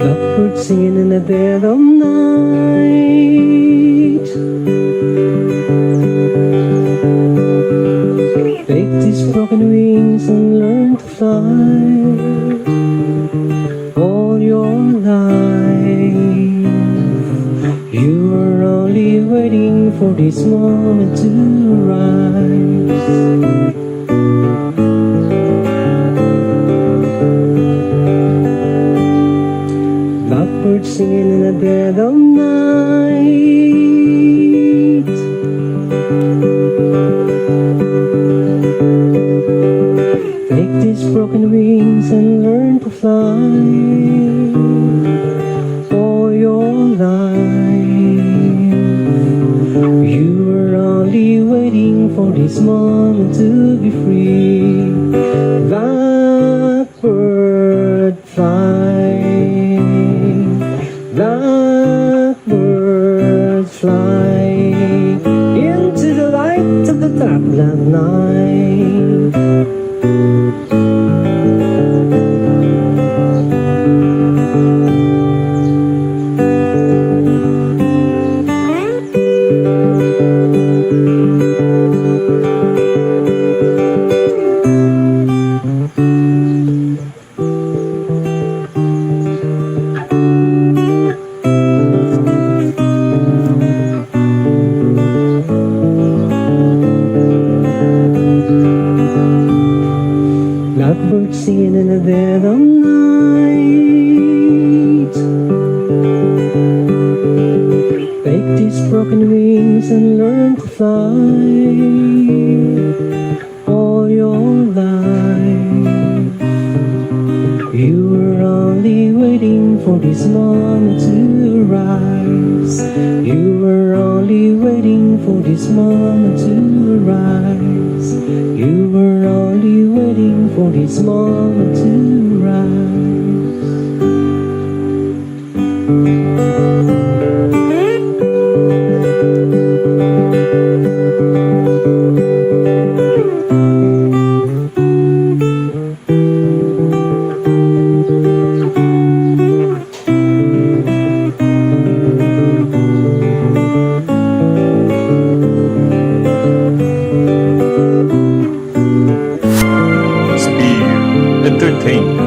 Blackbird singing in the dead of night. Take these broken wings and learn to fly. All your life you were only waiting for this moment to rise. Blackbirds singing in the dead of night. Take these broken wings and learn to fly. All your life you were only waiting for this moment to be free. Blackbird fly. Blackbirds fly into the light of the dark black night. Blackbird singing in the dead of night. Take these broken wings and learn to fly. All your life you were only waiting for this moment to rise. You were only waiting for this moment to rise. You were only waiting for this moment to rise. TSg Entertainment.